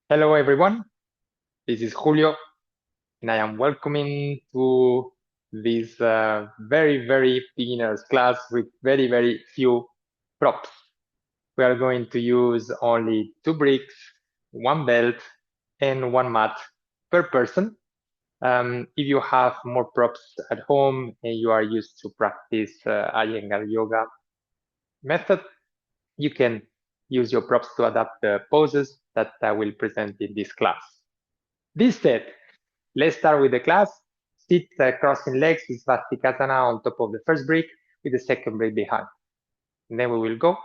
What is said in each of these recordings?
Hello everyone, this is Julio and I am welcoming to this very beginners class with very few props. We are going to use only 2 bricks, 1 belt and 1 mat per person. If you have more props at home and you are used to practice Iyengar yoga method, you can use your props to adapt the poses that I will present in this class. This said, let's start with the class. Sit crossing legs with Svastikasana on top of the first brick with the second brick behind. And then we will go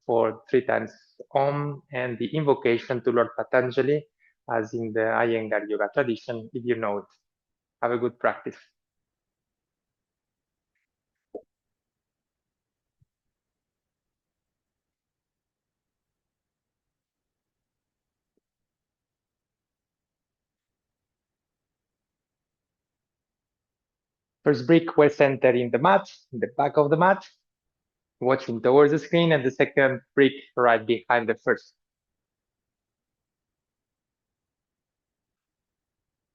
for 3 times Om and the invocation to Lord Patanjali as in the Iyengar yoga tradition, if you know it. Have a good practice. First brick well centered in the mat, in the back of the mat, watching towards the screen, and the second brick right behind the first.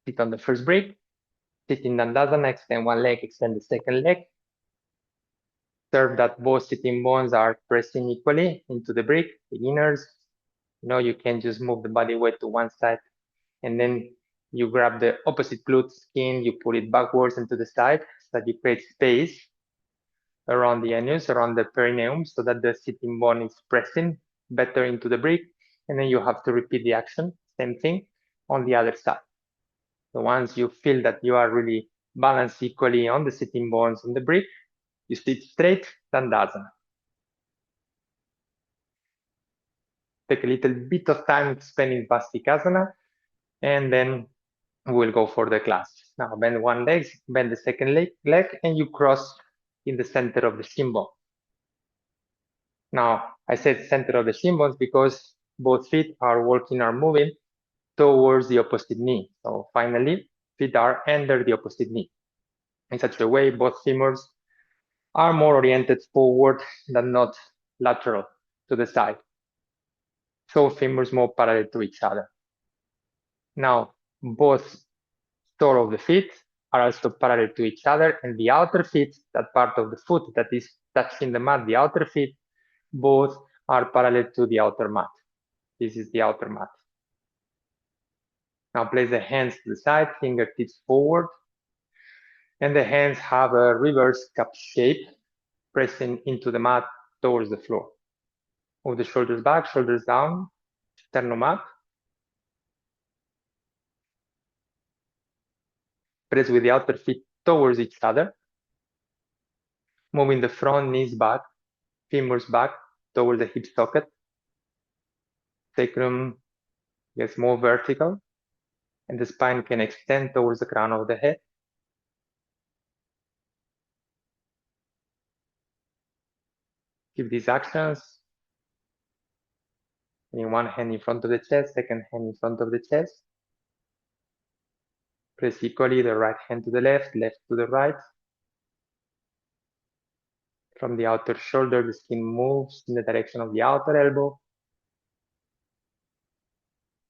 Sit on the first brick, sit in Dandasana, extend one leg, extend the second leg. Observe that both sitting bones are pressing equally into the brick. Beginners, you can just move the body weight to one side and then you grab the opposite glute skin, you pull it backwards into the side so that you create space around the annulus, around the perineum, so that the sitting bone is pressing better into the brick. And then you have to repeat the action, same thing on the other side. So once you feel that you are really balanced equally on the sitting bones on the brick, you sit straight, Dandasana. Take a little bit of time spending Vastikasana, and then we'll go for the class. Now bend one leg, bend the second leg, and you cross in the center of the shin bone. Now, I said center of the shin bones because both feet are moving towards the opposite knee. So finally, feet are under the opposite knee. In such a way, both femurs are more oriented forward than not lateral to the side. So femurs more parallel to each other. Now, both toe of the feet are also parallel to each other, and the outer feet, that part of the foot that is touching the mat, the outer feet, both are parallel to the outer mat. This is the outer mat. Now place the hands to the side, fingertips forward, and the hands have a reverse cup shape, pressing into the mat towards the floor. Move the shoulders back, shoulders down, sternum up. Press with the outer feet towards each other. Moving the front knees back, femurs back towards the hip socket. Sacrum gets more vertical, and the spine can extend towards the crown of the head. Keep these actions. Putting one hand in front of the chest, second hand in front of the chest. Press equally the right hand to the left, left to the right. From the outer shoulder, the skin moves in the direction of the outer elbow.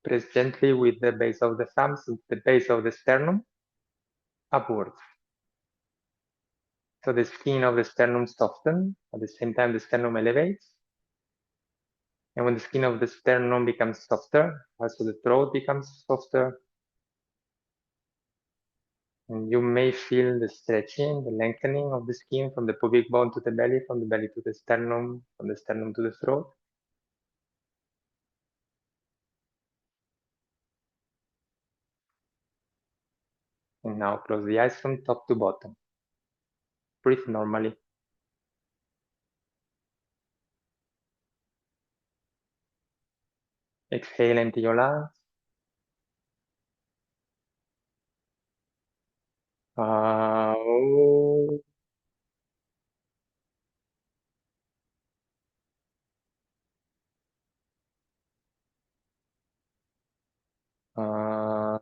Press gently with the base of the thumbs, with the base of the sternum, upwards. So the skin of the sternum softens, at the same time the sternum elevates. And when the skin of the sternum becomes softer, also the throat becomes softer. And you may feel the stretching, the lengthening of the skin from the pubic bone to the belly, from the belly to the sternum, from the sternum to the throat. And now close the eyes from top to bottom. Breathe normally. Exhale into your lungs. Oh. Uh,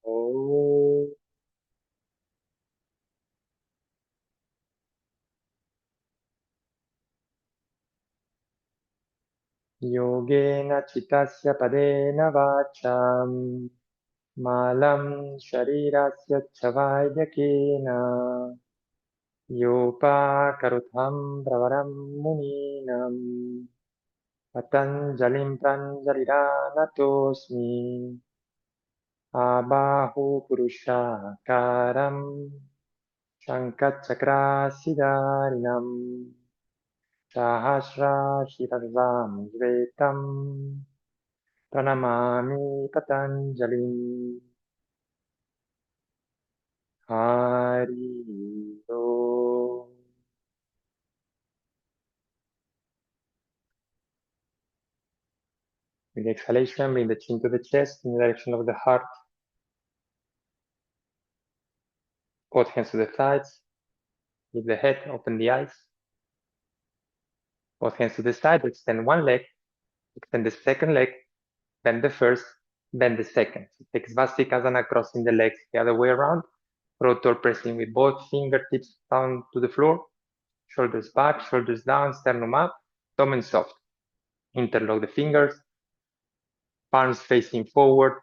oh. Yogena chitasya padena vacham malam sharirasya chavaidakena yopa karutham pravaram muninam patanjalim pranjaliranatosmi abahu purushakaram shankachakra Sahasra Shirasam Svetam Pranamami Patanjalim Hari Om. With the exhalation, bring the chin to the chest in the direction of the heart. Both hands to the sides. Lift the head, open the eyes. Both hands to the side, extend one leg, extend the second leg, bend the first, bend the second. So take Svastikasana, crossing the legs the other way around. Rotor pressing with both fingertips down to the floor. Shoulders back, shoulders down, sternum up, abdomen soft. Interlock the fingers, palms facing forward,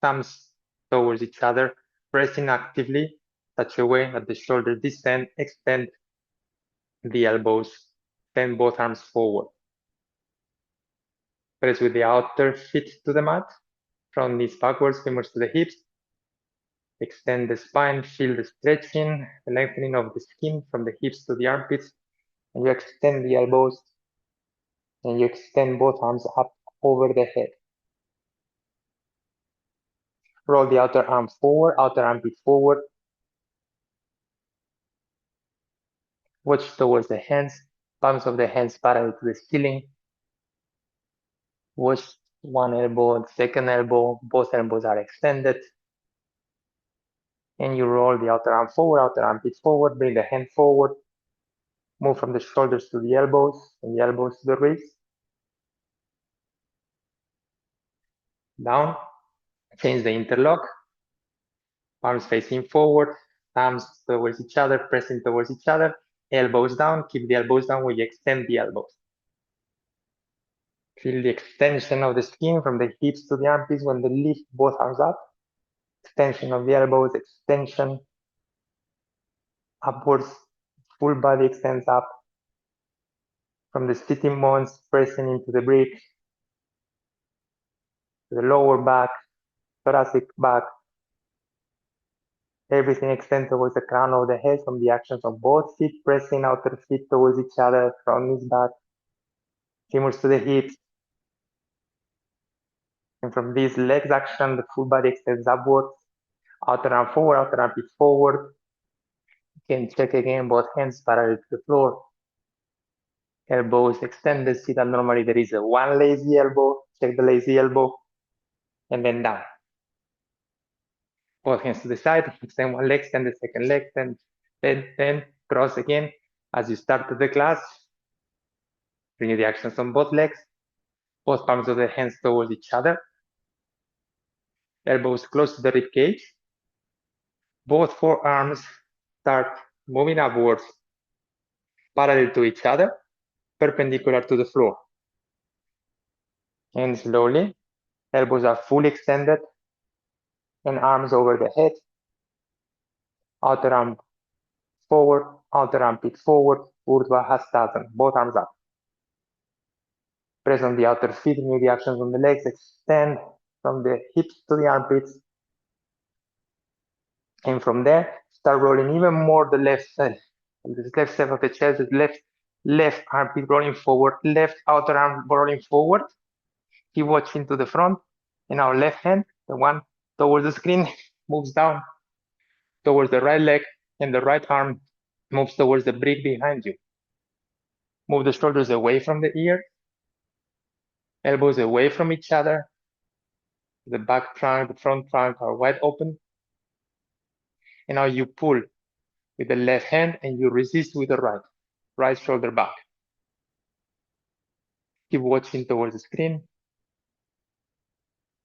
thumbs towards each other, pressing actively, such a way that the shoulders descend, extend the elbows, bend both arms forward. Press with the outer feet to the mat, front knees backwards, femurs to the hips. Extend the spine, feel the stretching, the lengthening of the skin from the hips to the armpits, and you extend the elbows, and you extend both arms up over the head. Roll the outer arm forward, outer armpit forward. Watch towards the hands, palms of the hands parallel to the ceiling. Watch one elbow, second elbow, both elbows are extended. And you roll the outer arm forward, outer armpit forward, bring the hand forward. Move from the shoulders to the elbows, and the elbows to the wrists. Down, change the interlock. Arms facing forward, thumbs towards each other, pressing towards each other. Elbows down, keep the elbows down when you extend the elbows. Feel the extension of the skin from the hips to the armpits when they lift both arms up. Extension of the elbows, extension upwards, full body extends up. From the sitting bones, pressing into the brick, to the lower back, thoracic back. Everything extends towards the crown of the head from the actions of both feet, pressing outer feet towards each other, front knees back, femurs to the hips. And from this legs action, the full body extends upwards, outer arm forward, outer armpit forward. You can check again both hands parallel to the floor. Elbows extended, see that normally there is a one lazy elbow, check the lazy elbow, and then down. Both hands to the side, extend one leg, extend the second leg, then cross again. As you start the class, bring the actions on both legs, both palms of the hands towards each other, elbows close to the rib cage. Both forearms start moving upwards, parallel to each other, perpendicular to the floor. And slowly, elbows are fully extended, and arms over the head, outer arm forward, outer armpit forward, Urdhva, Hastasana, both arms up. Press on the outer feet, new the actions on the legs, extend from the hips to the armpits. And from there, start rolling even more the left side. The left side of the chest, the left armpit rolling forward, left outer arm rolling forward. Keep watching to the front. And our left hand, the one towards the screen, moves down towards the right leg, and the right arm moves towards the brick behind you. Move the shoulders away from the ear, elbows away from each other. The back trunk, the front trunk are wide open. And now you pull with the left hand and you resist with the right shoulder back. Keep watching towards the screen.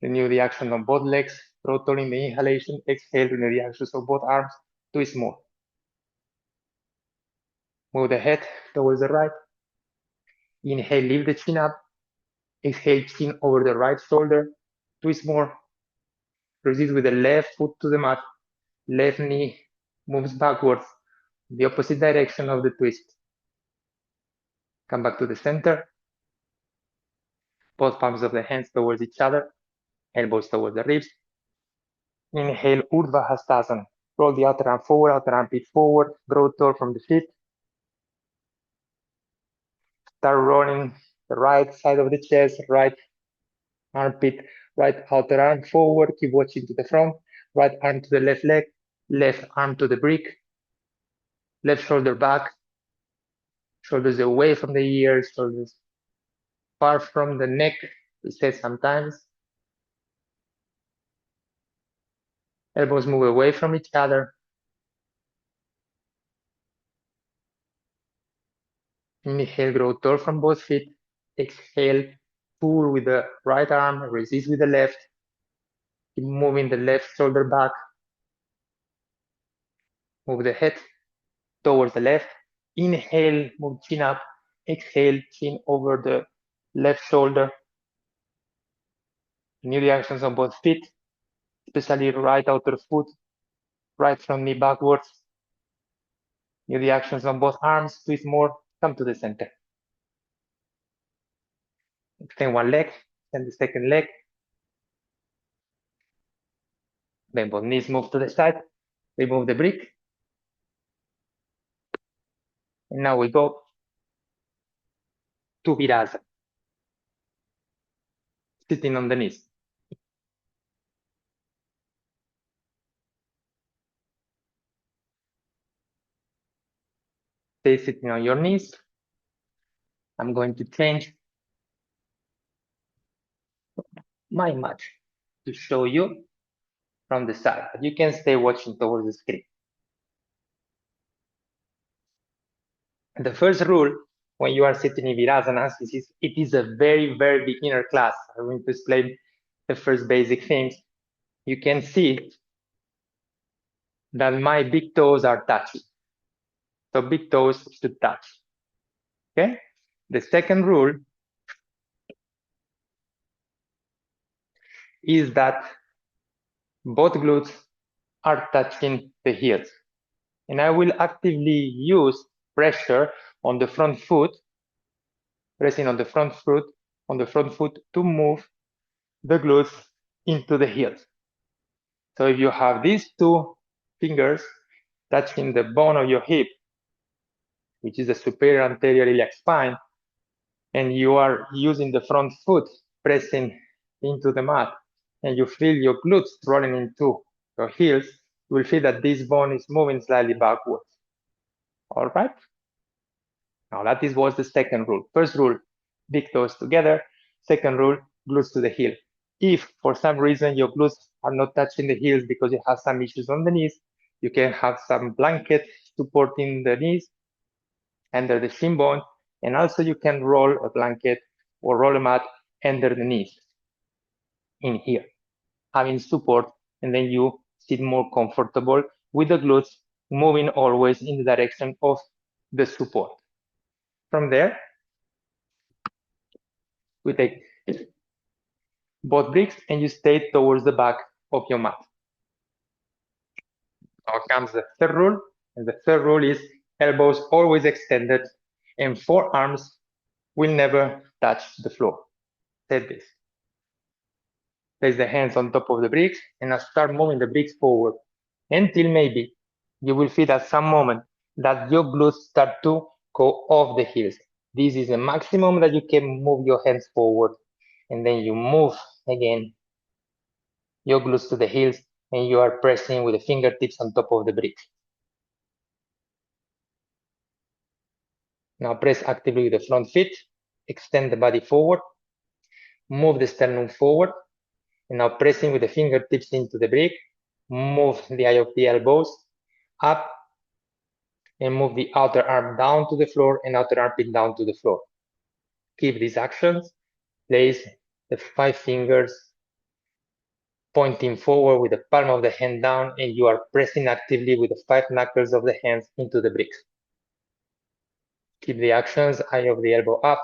Renew the action on both legs, rotating the inhalation, exhale, renew the actions of both arms, twist more. Move the head towards the right. Inhale, lift the chin up. Exhale, chin over the right shoulder. Twist more. Resist with the left foot to the mat. Left knee moves backwards, the opposite direction of the twist. Come back to the center. Both palms of the hands towards each other. Elbows towards the ribs. Inhale, Urdhva Hastasana. Roll the outer arm forward, outer armpit forward. Draw toward from the feet. Start rolling the right side of the chest, right armpit, right outer arm forward. Keep watching to the front. Right arm to the left leg. Left arm to the brick. Left shoulder back. Shoulders away from the ears. Shoulders far from the neck. We say sometimes. Elbows move away from each other. Inhale, grow tall from both feet. Exhale, pull with the right arm, resist with the left. Keep moving the left shoulder back. Move the head towards the left. Inhale, move chin up. Exhale, chin over the left shoulder. New reactions on both feet, especially right outer foot, right front knee backwards. New reactions on both arms, twist more, come to the center. Extend one leg, extend the second leg. Then both knees move to the side, remove the brick. And now we go to Virasana, sitting on the knees. Stay sitting on your knees. I'm going to change my mat to show you from the side, but you can stay watching towards the screen. The first rule when you are sitting in Virasana, it is a very, very beginner class. I'm going to explain the first basic things. You can see that my big toes are touching. So big toes should touch. Okay? The second rule is that both glutes are touching the heels. And I will actively use pressure on the front foot, pressing on the front foot to move the glutes into the heels. So if you have these two fingers touching the bone of your hip, which is the superior anterior iliac spine, and you are using the front foot pressing into the mat, and you feel your glutes rolling into your heels, you will feel that this bone is moving slightly backwards. All right? Now that was the second rule. First rule, big toes together. Second rule, glutes to the heel. If for some reason your glutes are not touching the heels because you have some issues on the knees, you can have some blanket supporting the knees under the shin bone, and also you can roll a blanket or roll a mat under the knees in here, having support, and then you sit more comfortable with the glutes moving always in the direction of the support. From there, we take both bricks and you stay towards the back of your mat. Now comes the third rule, and the third rule is elbows always extended and forearms will never touch the floor. Set this. Place the hands on top of the bricks and now start moving the bricks forward until maybe you will feel at some moment that your glutes start to go off the heels. This is the maximum that you can move your hands forward, and then you move again your glutes to the heels, and you are pressing with the fingertips on top of the bricks. Now press actively with the front feet, extend the body forward, move the sternum forward, and now pressing with the fingertips into the brick, move the eye of the elbows up, and move the outer arm down to the floor and outer armpit down to the floor. Keep these actions. Place the 5 fingers pointing forward with the palm of the hand down, and you are pressing actively with the 5 knuckles of the hands into the bricks. Keep the actions, eye of the elbow up,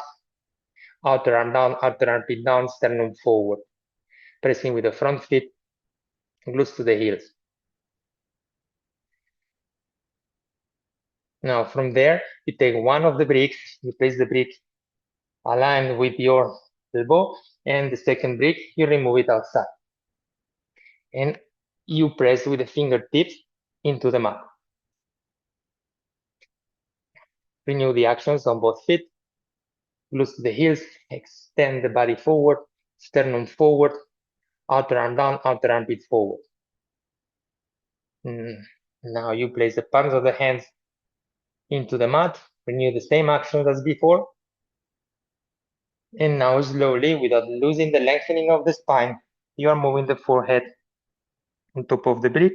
Outer arm down, outer armpit down, sternum forward. Pressing with the front feet, glutes to the heels. Now from there, you take one of the bricks, you place the brick aligned with your elbow, and the second brick, you remove it outside. And you press with the fingertips into the mat. Renew the actions on both feet, glutes to the heels, extend the body forward, sternum forward, outer arm down, outer armpit forward. Now you place the palms of the hands into the mat, renew the same actions as before. And now slowly, without losing the lengthening of the spine, you are moving the forehead on top of the brick.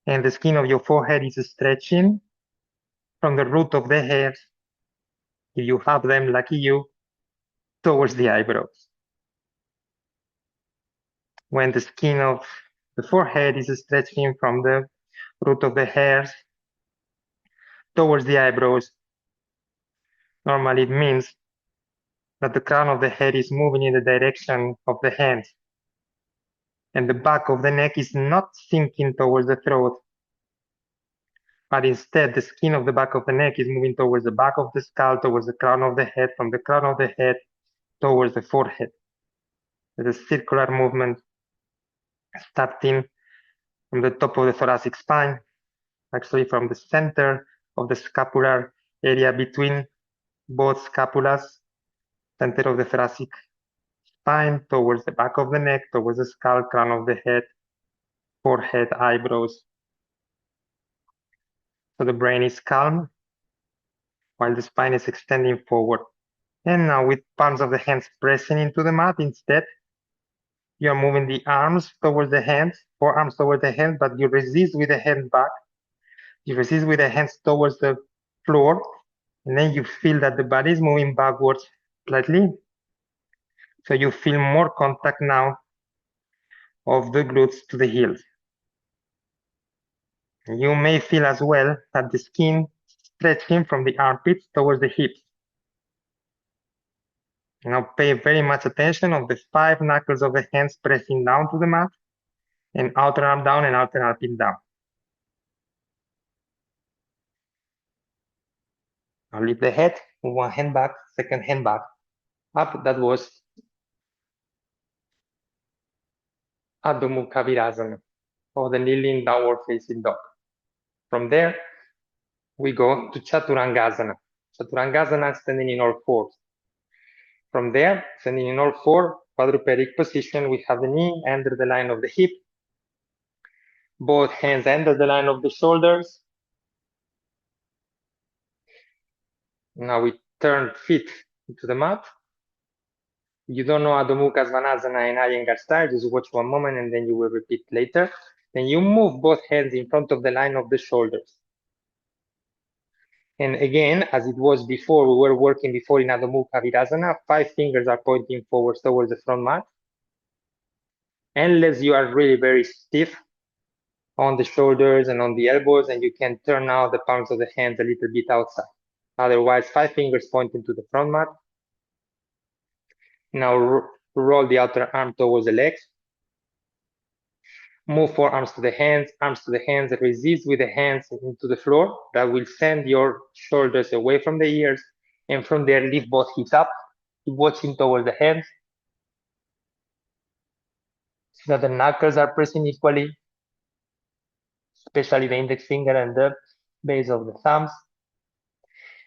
And the skin of your forehead is stretching from the root of the hairs, if you have them, lucky you, towards the eyebrows. When the skin of the forehead is stretching from the root of the hairs towards the eyebrows, normally it means that the crown of the head is moving in the direction of the hands, and the back of the neck is not sinking towards the throat, but instead the skin of the back of the neck is moving towards the back of the skull, towards the crown of the head, from the crown of the head towards the forehead. There's a circular movement starting from the top of the thoracic spine, actually from the center of the scapular area between both scapulas, center of the thoracic spine, towards the back of the neck, towards the skull, crown of the head, forehead, eyebrows. So the brain is calm while the spine is extending forward. And now with palms of the hands pressing into the mat, instead, you are moving the arms towards the hands, forearms towards the hands, but you resist with the hands back. You resist with the hands towards the floor, and then you feel that the body is moving backwards slightly. So you feel more contact now of the glutes to the heels. You may feel as well that the skin stretching from the armpits towards the hips. Now pay very much attention of the 5 knuckles of the hands pressing down to the mat, and outer arm down and outer armpit down. Now lift the head, one hand back, second hand back, up. That was Adho Mukha Virasana, or the kneeling downward facing dog. From there, we go to Chaturangāsana. Chaturangāsana, standing in all fours. From there, standing in all four, quadrupedic position, we have the knee under the line of the hip, both hands under the line of the shoulders. Now we turn feet into the mat. If you don't know Adho Mukha Svanasana and Iyengar style, just watch one moment and then you will repeat later. Then you move both hands in front of the line of the shoulders. And again, as it was before, we were working before in Adho Mukha Virasana, 5 fingers are pointing forward towards the front mat. Unless you are really very stiff on the shoulders and on the elbows, and you can turn out the palms of the hands a little bit outside. Otherwise, 5 fingers pointing to the front mat. Now roll the outer arm towards the legs. Move forearms to the hands, arms to the hands, resist with the hands into the floor. That will send your shoulders away from the ears. And from there, lift both hips up. Keep watching towards the hands, so that the knuckles are pressing equally, especially the index finger and the base of the thumbs.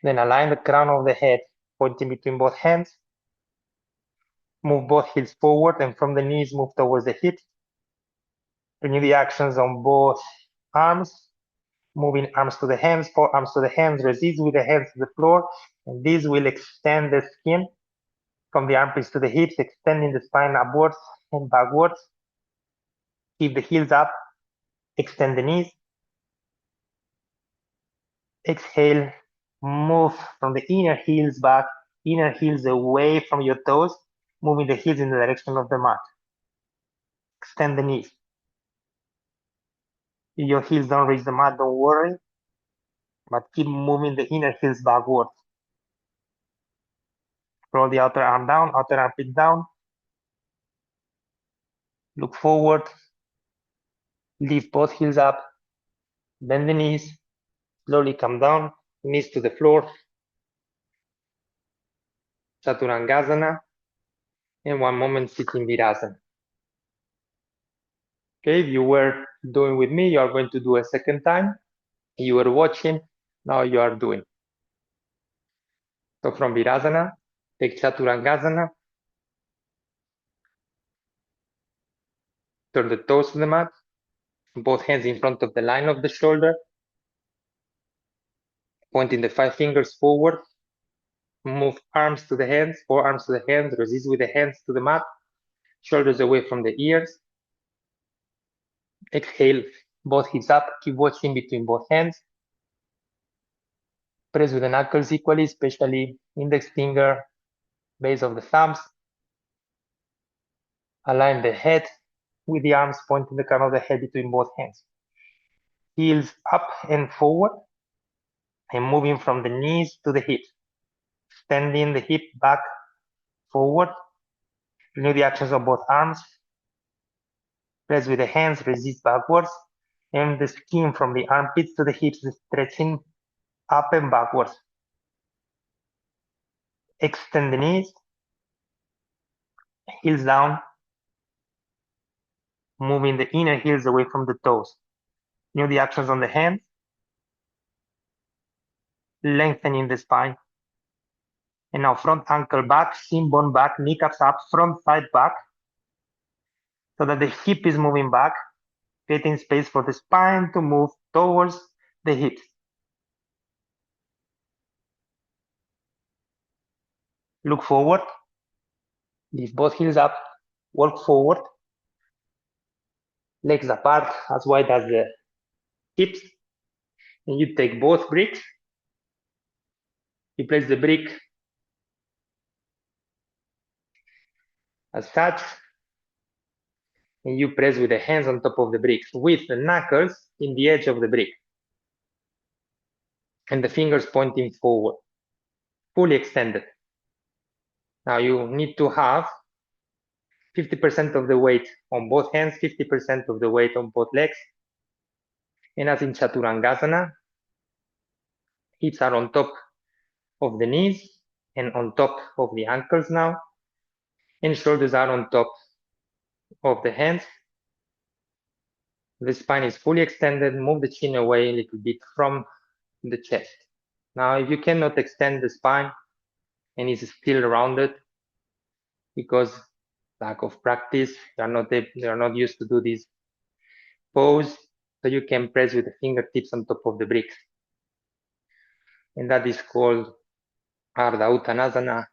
Then align the crown of the head, pointing between both hands. Move both heels forward, and from the knees, move towards the hips. Renew the actions on both arms, moving arms to the hands, forearms to the hands, resist with the hands to the floor, and this will extend the skin from the armpits to the hips, extending the spine upwards and backwards. Keep the heels up, extend the knees. Exhale, move from the inner heels back, inner heels away from your toes, moving the heels in the direction of the mat. Extend the knees. If your heels don't reach the mat, don't worry. but keep moving the inner heels backwards. Roll the outer arm down, outer armpit down. Look forward. Lift both heels up. Bend the knees. Slowly come down. Knees to the floor. Chaturangasana. And one moment sitting Virasana. Okay, if you were doing with me, you are going to do a second time. You were watching, now you are doing. So from Virasana, take Chaturangasana. Turn the toes to the mat. Both hands in front of the line of the shoulder. Pointing the 5 fingers forward. Move arms to the hands, forearms to the hands. Resist with the hands to the mat. Shoulders away from the ears. Exhale, both hips up. Keep watching between both hands. Press with the knuckles equally, especially index finger, base of the thumbs. Align the head with the arms pointing the crown of the head between both hands. Heels up and forward, and moving from the knees to the hips. Extending the hip back, forward. Renew the actions of both arms. Press with the hands, resist backwards. And the skin from the armpits to the hips, stretching up and backwards. Extend the knees. Heels down. Moving the inner heels away from the toes. Renew the actions on the hands. Lengthening the spine. And now front ankle back, shin bone back, kneecaps up, front side back. So that the hip is moving back, creating space for the spine to move towards the hips. Look forward, lift both heels up, walk forward, legs apart as wide as the hips. And you take both bricks, you place the brick as such, and you press with the hands on top of the bricks, with the knuckles in the edge of the brick, and the fingers pointing forward, fully extended. Now you need to have 50% of the weight on both hands, 50% of the weight on both legs. And as in Chaturangasana, hips are on top of the knees and on top of the ankles now. And shoulders are on top of the hands. The spine is fully extended. Move the chin away a little bit from the chest. Now, if you cannot extend the spine and it's still rounded because lack of practice, they are not used to do this pose, so you can press with the fingertips on top of the bricks. And that is called Ardha Uttanasana,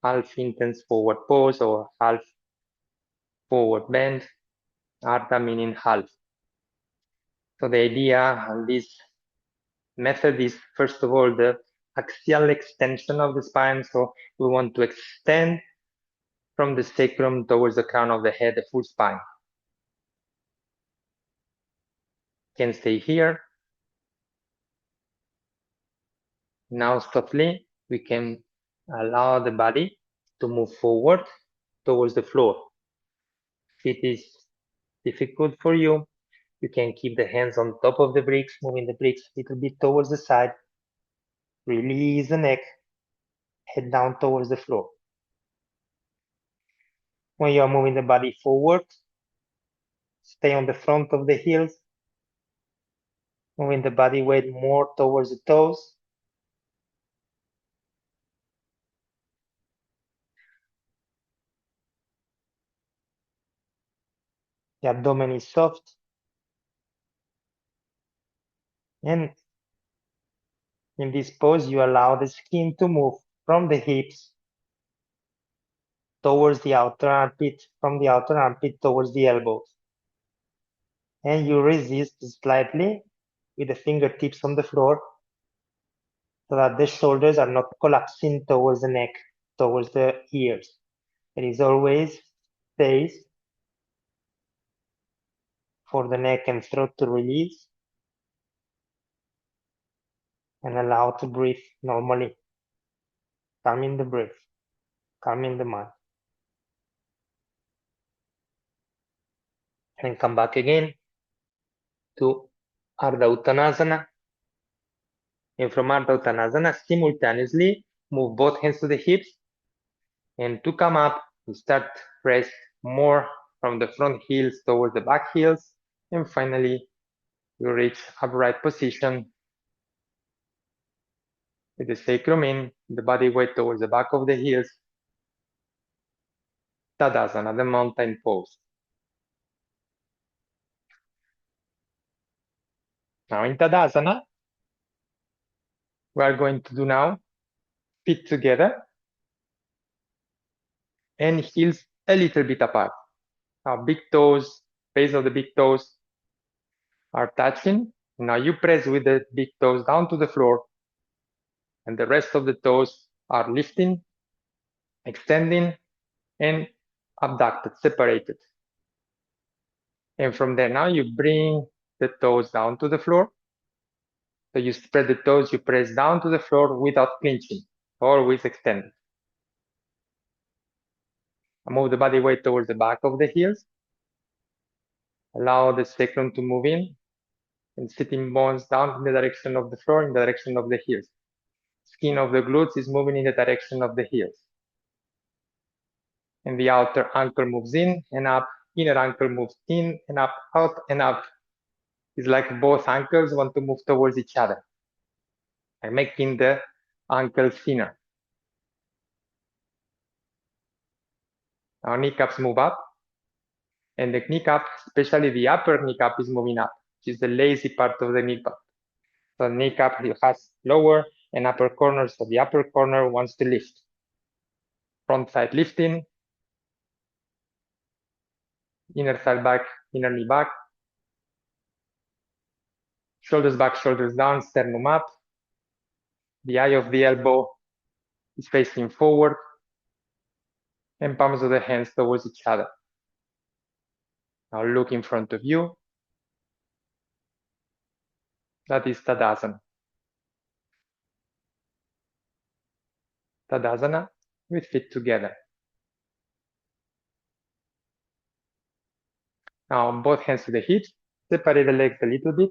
half intense forward pose or half forward bend. Ardha meaning half. So the idea on this method is, first of all, the axial extension of the spine. So we want to extend from the sacrum towards the crown of the head, the full spine. Can stay here. Now softly, we can allow the body to move forward towards the floor. If it is difficult for you, you can keep the hands on top of the bricks, moving the bricks a little bit towards the side. Release the neck, head down towards the floor. When you are moving the body forward, stay on the front of the heels, moving the body weight more towards the toes. The abdomen is soft. And in this pose, you allow the skin to move from the hips towards the outer armpit, from the outer armpit towards the elbows. And you resist slightly with the fingertips on the floor so that the shoulders are not collapsing towards the neck, towards the ears. There is always space for the neck and throat to release. and allow to breathe normally, calming the breath, calming the mind. And come back again to Ardha Uttanasana. And from Ardha Uttanasana, simultaneously move both hands to the hips. And to come up, you start press more from the front heels towards the back heels. And finally, you reach upright position with the sacrum in, the body weight towards the back of the heels. Tadasana, the mountain pose. Now in Tadasana, we are going to do now feet together and heels a little bit apart. Now big toes, base of the big toes are touching. Now you press with the big toes down to the floor, and the rest of the toes are lifting, extending, and abducted, separated. And from there, now you bring the toes down to the floor. So you spread the toes, you press down to the floor without clinching, always extended. Move the body weight towards the back of the heels. Allow the sacrum to move in, and sitting bones down in the direction of the floor, in the direction of the heels. Skin of the glutes is moving in the direction of the heels. And the outer ankle moves in and up, inner ankle moves in and up, out and up. It's like both ankles want to move towards each other and making the ankle thinner. Our kneecaps move up, and the kneecap, especially the upper kneecap, is moving up, which is the lazy part of the kneecap. So the kneecap has lower and upper corners, so the upper corner wants to lift. Front side lifting, inner side back, inner knee back, shoulders back, shoulders down, sternum up. The eye of the elbow is facing forward, and palms of the hands towards each other. Now look in front of you. That is Tadasana. Tadasana with feet together. Now both hands to the hips, separate the legs a little bit.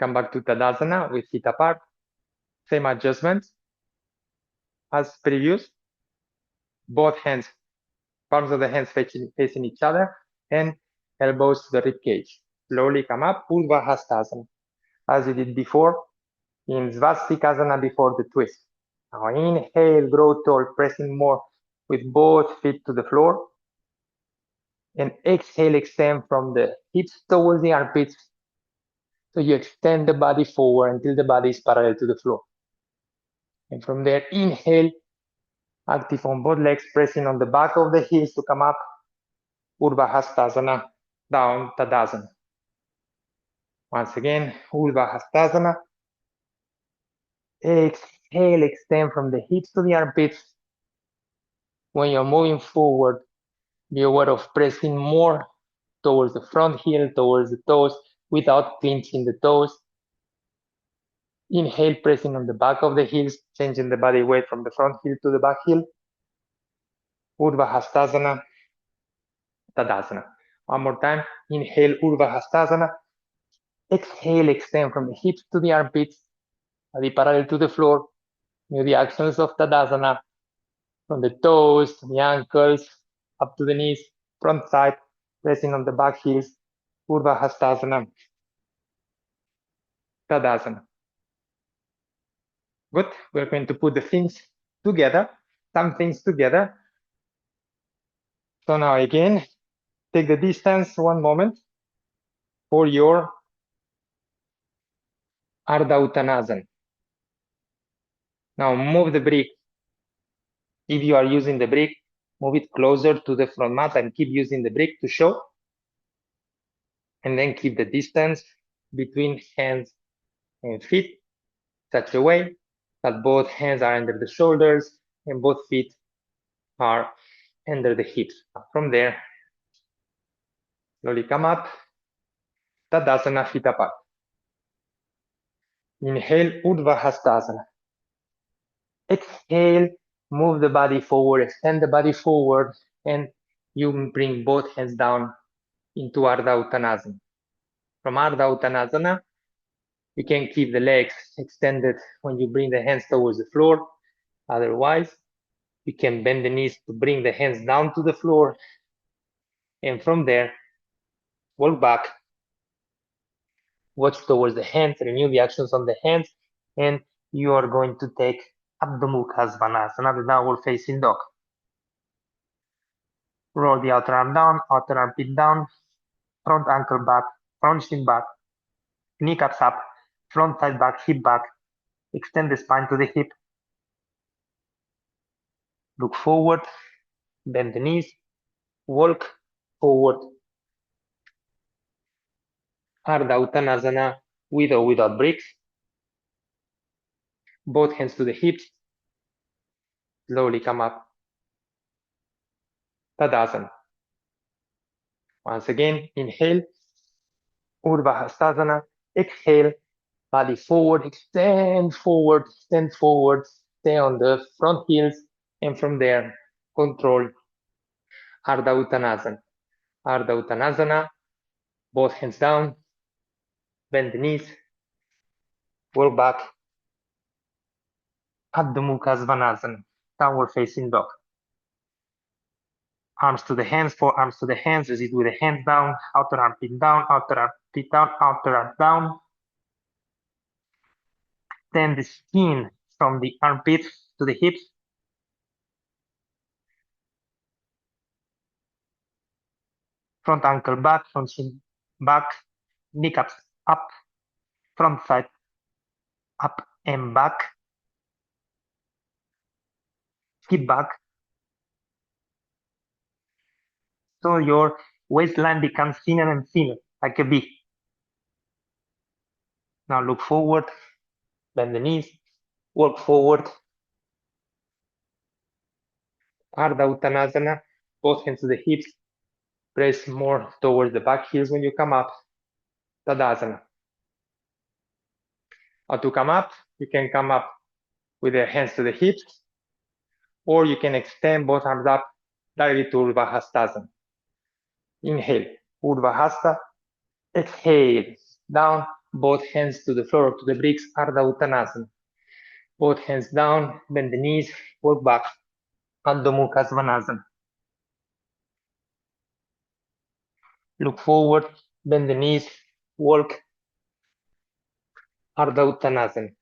Come back to Tadasana with feet apart. Same adjustments as previous. Both hands, palms of the hands facing each other, and elbows to the rib cage. Slowly come up, Urdhva Hastasana, as we did before in Svanasana before the twist. Now inhale, grow tall, pressing more with both feet to the floor. And exhale, extend from the hips towards the armpits. So you extend the body forward until the body is parallel to the floor. And from there, inhale, active on both legs, pressing on the back of the heels to come up. Urdhva Hastasana, down Tadasana. Once again, Urdhva Hastasana. Exhale, extend from the hips to the armpits. When you're moving forward, be aware of pressing more towards the front heel, towards the toes, without clinching the toes. Inhale, pressing on the back of the heels, changing the body weight from the front heel to the back heel. Urdhva Hastasana, Tadasana. One more time. Inhale, Urdhva Hastasana. Exhale, extend from the hips to the armpits, body parallel to the floor. New the actions of Tadasana, from the toes, to the ankles, up to the knees, front side, pressing on the back heels. Urdhva Hastasana, Tadasana. Good. We're going to put the things together, some things together. So now again, take the distance, one moment, for your Ardha Uttanasana. Now move the brick. If you are using the brick, move it closer to the front mat and keep using the brick to show. And then keep the distance between hands and feet such a way that both hands are under the shoulders and both feet are under the hips. From there, slowly come up, Tadasana, feet apart. Inhale, Urdhva Hastasana. Exhale, move the body forward, extend the body forward, and you bring both hands down into Ardha Uttanasana. From Ardha Uttanasana, you can keep the legs extended when you bring the hands towards the floor. Otherwise, you can bend the knees to bring the hands down to the floor. And from there, walk back, watch towards the hands, renew the actions on the hands, and you are going to take Adho Mukha Svanasana, the downward facing dog. Roll the outer arm down, outer armpit down, front ankle back, front shin back, kneecaps up, front side back, hip back. Extend the spine to the hip. Look forward, bend the knees, walk forward. Ardha Uttanasana with or without breaks. Both hands to the hips. Slowly come up. Tadasana. Once again, inhale. Urdhva Hastasana. Exhale. Body forward, extend forward, stay on the front heels, and from there, control Ardha Uttanasana. Ardha Uttanasana, both hands down, bend the knees, roll back, Adho Mukha Svanasana, downward facing dog. Arms to the hands, forearms to the hands, as it with the hands down, outer armpit down, outer armpit down, outer arm down. Then the skin from the armpit to the hips. Front ankle back, front shin back, kneecaps up, front side up and back, hip back. So your waistline becomes thinner and thinner, like a V. Now look forward, bend the knees, walk forward. Ardha Uttanasana, both hands to the hips, press more towards the back heels when you come up. Tadasana. Or to come up, you can come up with the hands to the hips, or you can extend both arms up directly to Urdhva Hastasana. Inhale, Urdhva Hasta. Exhale, down, both hands to the floor, to the bricks, Ardha Uttanasana. Both hands down, bend the knees, walk back, Adho Mukha Svanasana. Look forward, bend the knees, walk, Ardha Uttanasana.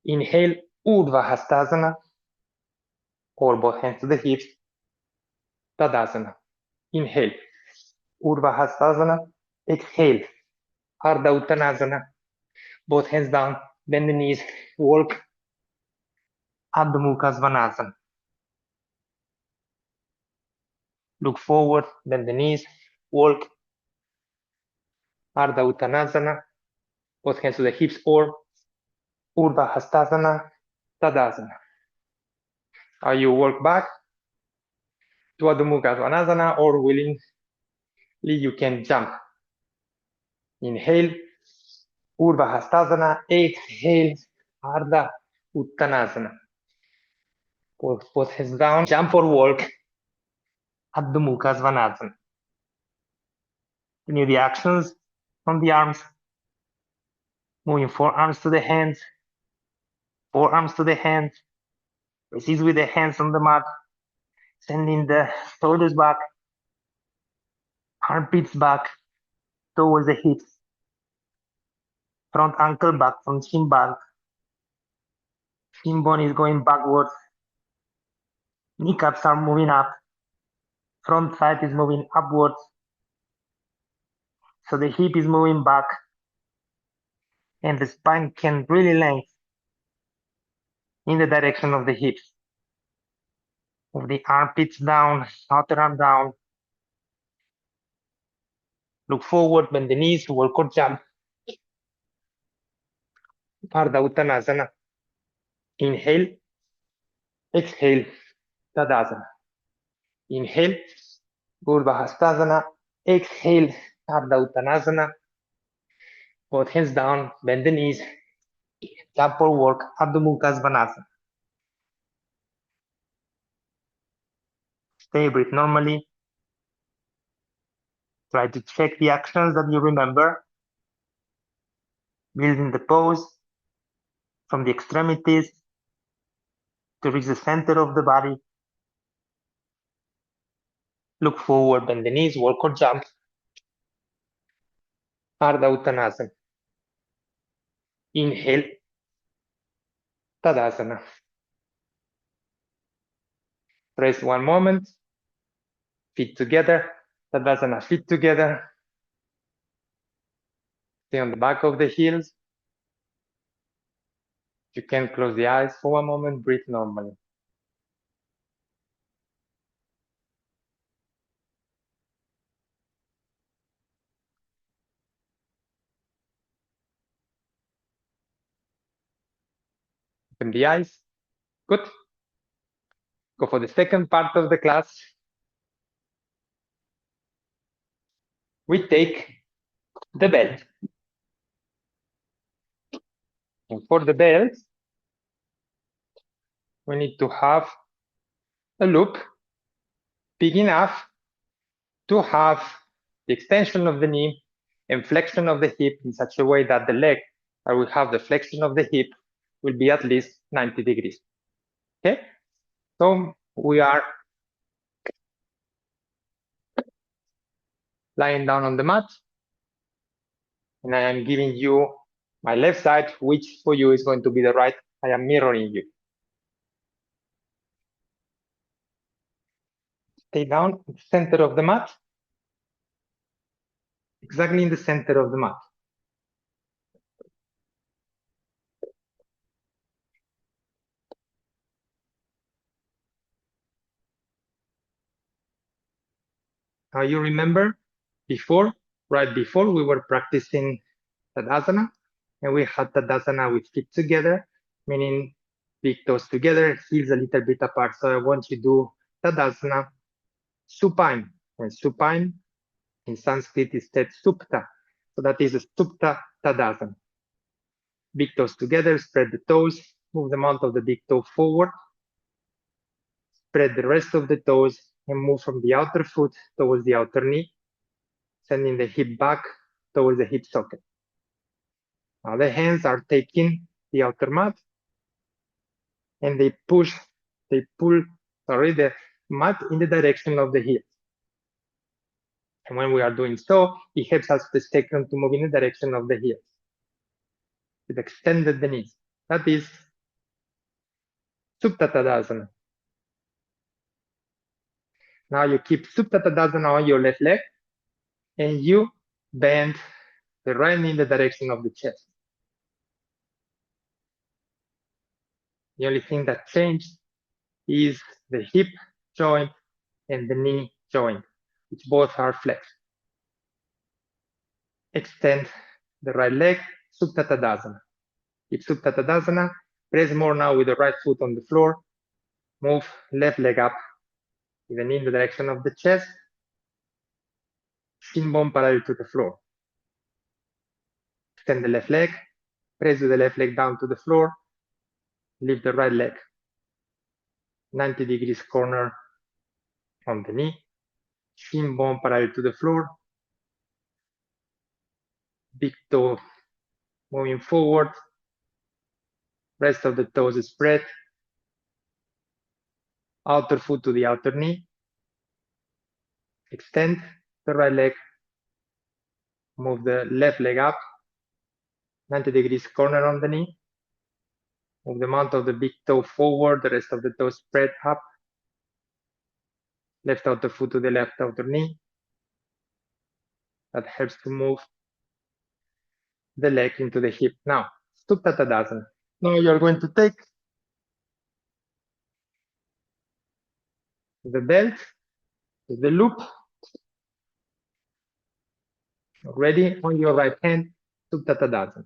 Inhale, Urdhva Hastasana, or both hands to the hips, Tadasana. Inhale, Urdhva Hastasana. Exhale, Ardha Uttanasana. Both hands down, bend the knees, walk, Adho Mukha Svanasana. Look forward, bend the knees, walk, Ardha Uttanasana. Both hands to the hips, or Urdhva Hastasana, Tadasana. Are you walk back to Adho Mukha Svanasana, or willingly you can jump. Inhale, Urdhva Hastasana. Exhale, Ardha Uttanasana. Both hands down, jump or walk, Adho Mukha Svanasana. Continue the actions from the arms, moving forearms to the hands, forearms to the hands, resist with the hands on the mat, sending the shoulders back, armpits back, towards the hips, front ankle back, front shin back, shin bone is going backwards, kneecaps are moving up, front side is moving upwards, so the hip is moving back, and the spine can really lengthen in the direction of the hips. Move the armpits down, outer arm down. Look forward, bend the knees, walk or jump. Ardha Uttanasana. Inhale, exhale, Tadasana. Inhale, Urdhva Hastasana. Exhale, Ardha Uttanasana. Both hands down, bend the knees, jump or walk, Adho Mukha Svanasana. Stay, breathe normally. Try to check the actions that you remember. Building the pose from the extremities to reach the center of the body. Look forward, bend the knees, walk or jump. Ardha Uttanasana. Inhale, Tadasana. Rest one moment. Feet together. Tadasana, feet together. Stay on the back of the heels. You can close the eyes for one moment, breathe normally. Open the eyes. Good. Go for the second part of the class. We take the belt. And for the belt, we need to have a loop big enough to have the extension of the knee and flexion of the hip in such a way that the leg, where we have the flexion of the hip, will be at least 90 degrees. Okay? So we are lying down on the mat, and I am giving you my left side, which for you is going to be the right. I am mirroring you. Stay down in the center of the mat, exactly in the center of the mat. Now you remember before, right before we were practicing Tadasana, and we had Tadasana with feet together, meaning big toes together, heels a little bit apart. So I want you to do Tadasana supine, and supine in Sanskrit is said Supta. So that is a Supta Tadasana. Big toes together, spread the toes, move the mount of the big toe forward, spread the rest of the toes, and move from the outer foot towards the outer knee, sending the hip back towards the hip socket. Now the hands are taking the outer mat, and they pull the mat in the direction of the heels. And when we are doing so, it helps us the sacrum to move in the direction of the heels. It extended the knees. That is Supta Tadasana. Now you keep Supta Tadasana on your left leg, and you bend the right knee in the direction of the chest. The only thing that changed is the hip joint and the knee joint, which both are flexed. Extend the right leg, Supta Tadasana. Keep Supta Tadasana. Press more now with the right foot on the floor. Move left leg up with the knee in the direction of the chest. Shin bone parallel to the floor. Extend the left leg. Press with the left leg down to the floor. Lift the right leg. 90 degrees corner on the knee. Shin bone parallel to the floor. Big toe moving forward. Rest of the toes spread. Outer foot to the outer knee. Extend the right leg. Move the left leg up. 90 degrees corner on the knee. Move the mount of the big toe forward. The rest of the toes spread up. Left outer foot to the left outer knee. That helps to move the leg into the hip. Now, Supta Tadasana. Now you're going to take the belt, the loop, ready on your right hand, Supta Tadasana.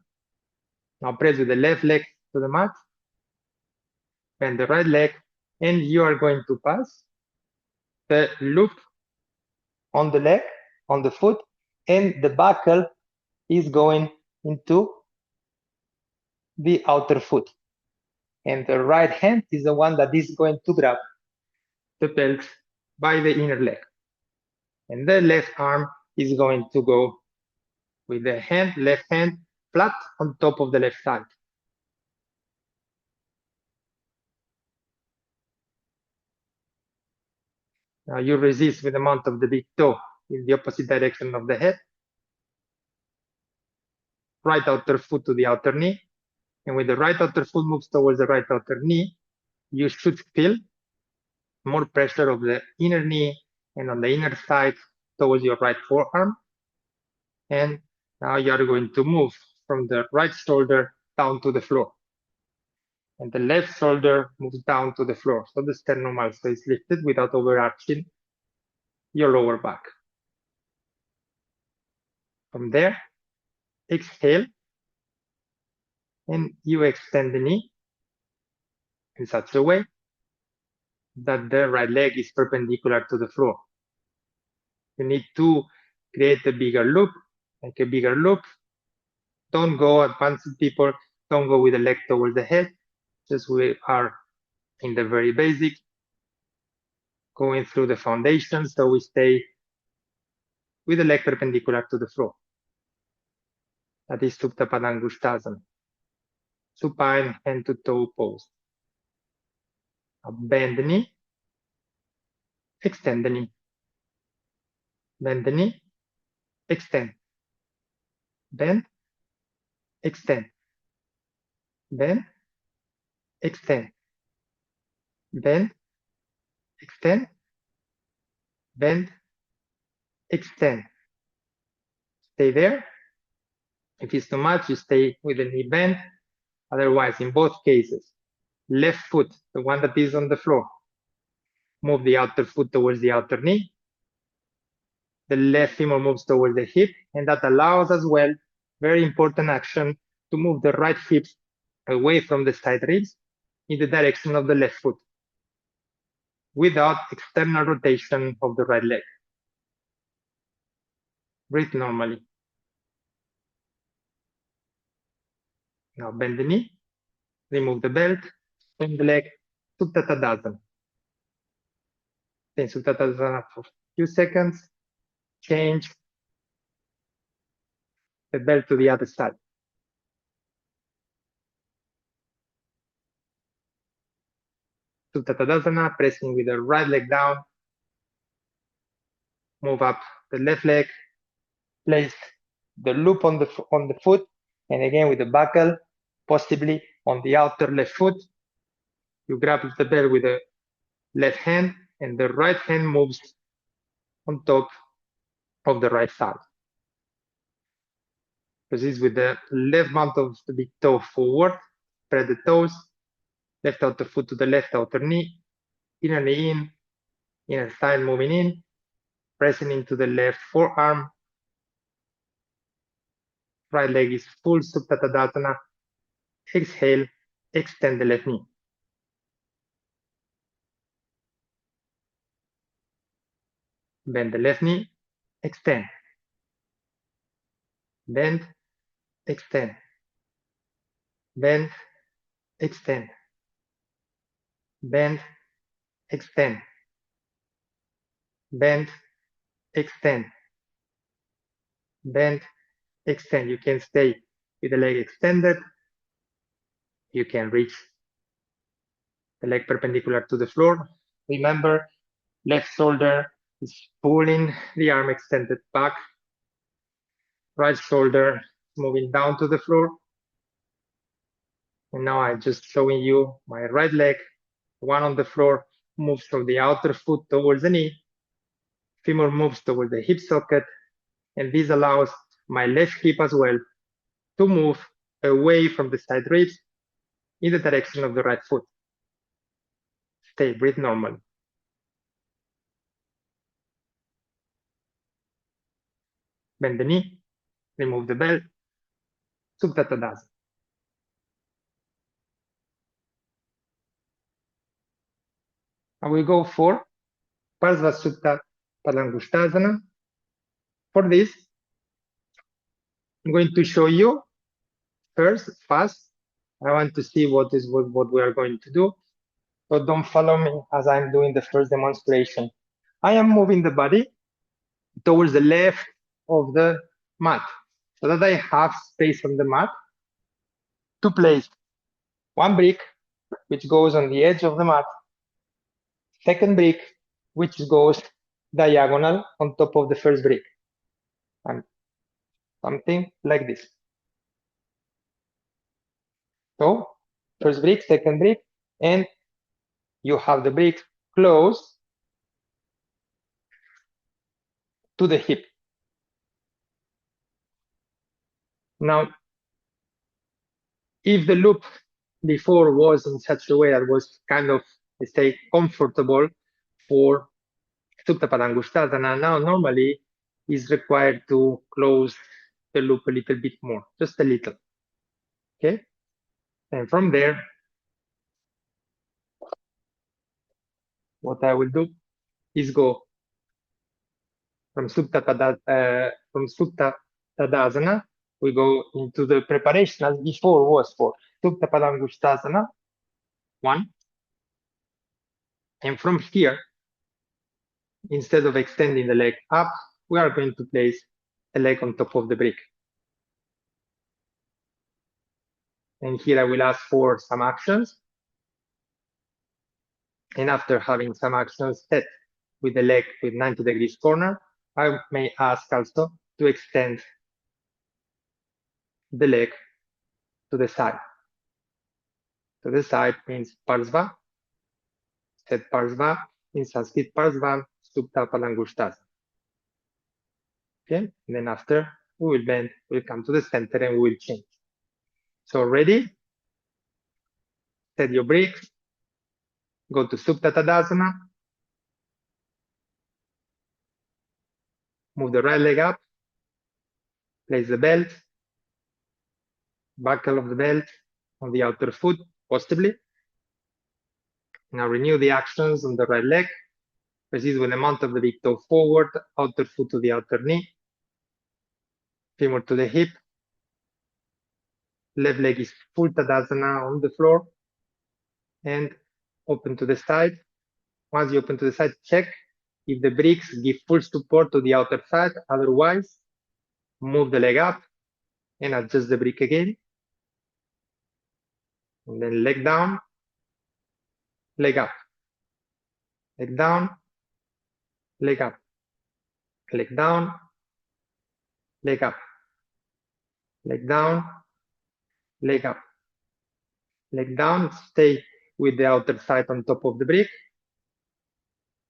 Now press with the left leg to the mat, bend the right leg, and you are going to pass the loop on the leg, on the foot, and the buckle is going into the outer foot. And the right hand is the one that is going to grab the belt by the inner leg. And the left arm is going to go with the left hand flat on top of the left side. Now you resist with the mount of the big toe in the opposite direction of the head. Right outer foot to the outer knee. And when the right outer foot moves towards the right outer knee, you should feel more pressure of the inner knee and on the inner side towards your right forearm. And now you are going to move from the right shoulder down to the floor. And the left shoulder moves down to the floor. So the sternum also is lifted without overarching your lower back. From there, exhale, and you extend the knee in such a way that the right leg is perpendicular to the floor. You need to create a bigger loop, like a bigger loop. Don't go advanced people, don't go with the leg towards the head. Just we are in the very basic, going through the foundation, so we stay with the leg perpendicular to the floor. That is Supta Padangusthasana. Supine hand to toe pose. Now bend the knee, extend the knee. Bend the knee, extend. Bend, extend. Bend, extend. Bend, extend. Bend, extend. Stay there. If it's too much, you stay with the knee bent. Otherwise, in both cases, left foot, the one that is on the floor, move the outer foot towards the outer knee. The left femur moves towards the hip, and that allows as well, very important action, to move the right hip away from the side ribs in the direction of the left foot without external rotation of the right leg. Breathe normally. Now bend the knee, remove the belt, swing the leg, Supta Tadasana. Stay in Supta Tadasana for a few seconds, change the belt to the other side. Supta Tadasana, pressing with the right leg down, move up the left leg, place the loop on the foot, and again with the buckle, possibly on the outer left foot. You grab the belt with the left hand, and the right hand moves on top of the right thigh. Proceed with the left mount of the big toe forward, spread the toes, left outer foot to the left outer knee, inner knee in, inner thigh moving in, pressing into the left forearm. Right leg is full Supta Tadasana. Exhale, extend the left knee. Bend the left knee, extend. Bend, extend. Bend, extend. Bend, extend. Bend, extend. Bend, extend. You can stay with the leg extended. You can reach the leg perpendicular to the floor. Remember, left shoulder is pulling the arm extended back. Right shoulder moving down to the floor. And now I'm just showing you my right leg, one on the floor, moves from the outer foot towards the knee. Femur moves towards the hip socket. And this allows my left hip as well to move away from the side ribs in the direction of the right foot. Stay, breathe normally. Bend the knee, remove the belt, Supta Tadasana. I will go for Parsva Supta Padangusthasana. For this, I'm going to show you first, fast. I want to see what we are going to do. So don't follow me as I'm doing the first demonstration. I am moving the body towards the left of the mat so that I have space on the mat to place one brick, which goes on the edge of the mat, second brick, which goes diagonal on top of the first brick, and something like this. So first brick, second brick, and you have the brick close to the hip. Now, if the loop before was in such a way that was kind of, let's say, comfortable for Supta Padangusthasana, now normally is required to close the loop a little bit more, just a little. Okay? And from there, what I will do is go from Supta Tadasana, we go into the preparation as before was for Supta Padangusthasana 1. And from here, instead of extending the leg up, we are going to place a leg on top of the brick. And here I will ask for some actions. And after having some actions set with the leg with 90 degrees corner, I may ask also to extend the leg to the side. To the side means Parsva, set Parsva, in Sanskrit Parsva, Supta Padangusthasana. Okay, and then after we will bend, we'll come to the center and we will change. So ready? Set your bricks, go to Supta Tadasana, move the right leg up, place the belt, buckle of the belt on the outer foot, possibly. Now renew the actions on the right leg. Proceed with the mount of the big toe forward, outer foot to the outer knee, femur to the hip. Left leg is full Tadasana on the floor and open to the side. Once you open to the side, check if the bricks give full support to the outer side. Otherwise, move the leg up and adjust the brick again. And then leg down, leg up, leg down, leg up, leg down, leg up, leg down, leg up, leg down. Stay with the outer side on top of the brick.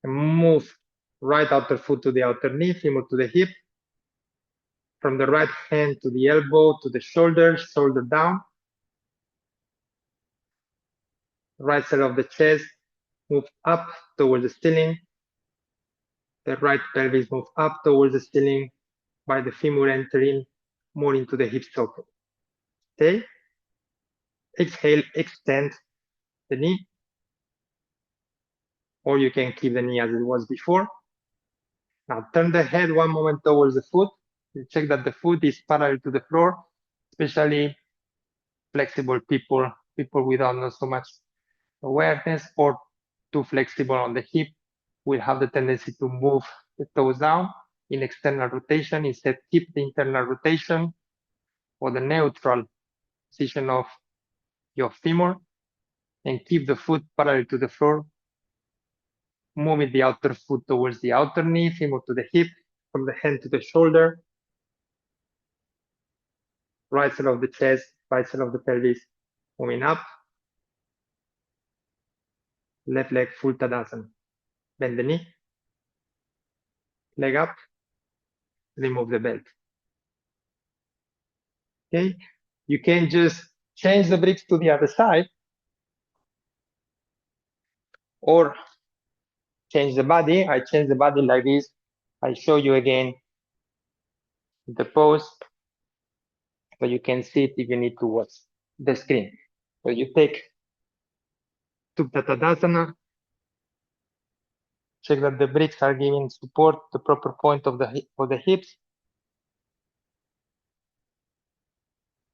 And move right outer foot to the outer knee, femur to the hip. From the right hand to the elbow to the shoulder, shoulder down. Right side of the chest, move up towards the ceiling. The right pelvis move up towards the ceiling by the femur entering more into the hip socket. Okay. Exhale, extend the knee. Or you can keep the knee as it was before. Now turn the head one moment towards the foot. You check that the foot is parallel to the floor, especially flexible people without not so much awareness or too flexible on the hip will have the tendency to move the toes down in external rotation. Instead, keep the internal rotation or the neutral position of your femur and keep the foot parallel to the floor. Moving the outer foot towards the outer knee, femur to the hip, from the hand to the shoulder. Right side of the chest, right side of the pelvis, moving up. Left leg full Tadasana. Bend the knee, leg up, remove the belt. Okay, you can just change the bricks to the other side or change the body. I change the body like this. I show you again the pose so you can see it if you need to watch the screen. So you take Supta Tadasana, check that the bricks are giving support the proper point of the hips.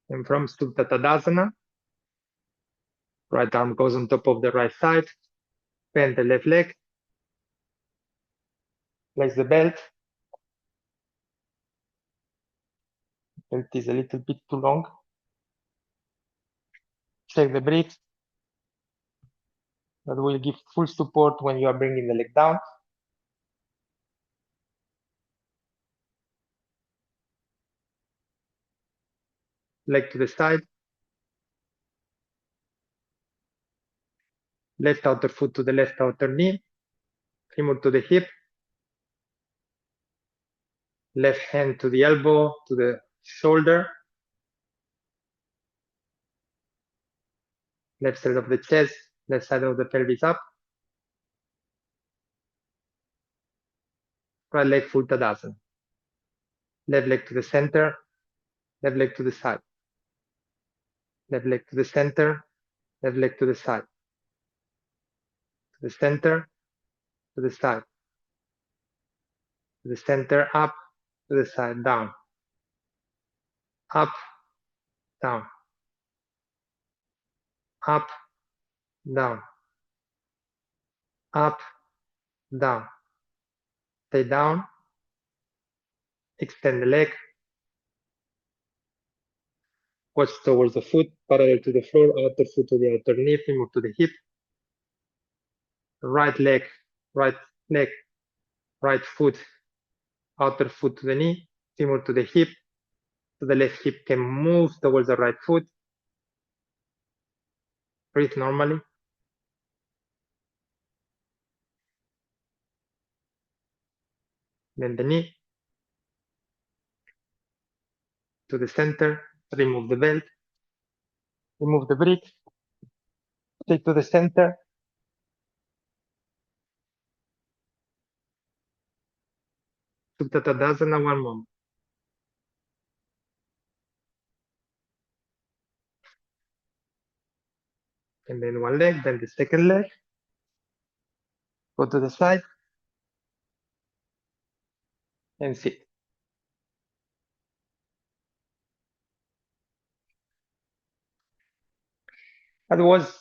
And from Supta Tadasana, right arm goes on top of the right side, bend the left leg, place the belt. Belt is a little bit too long. Check the breath. That will give full support when you are bringing the leg down. Leg to the side. Left outer foot to the left outer knee. Femur to the hip. Left hand to the elbow, to the shoulder. Left side of the chest, left side of the pelvis up. Right leg full Tadasana. Left leg to the center, left leg to the side. Left leg to the center, left leg to the side. To the center, to the side. To the center, up, to the side, down. Up, down. Up, down. Up, down. Stay down. Extend the leg. Watch towards the foot, parallel to the floor, outer foot to the outer knee, femur to the hip. Right leg, right foot, outer foot to the knee, femur to the hip. So the left hip can move towards the right foot. Breathe normally. Bend the knee to the center. Remove the belt. Remove the brick. Take to the center. Supta Tadasana, one moment. And then one leg, then the second leg. Go to the side. And sit. That was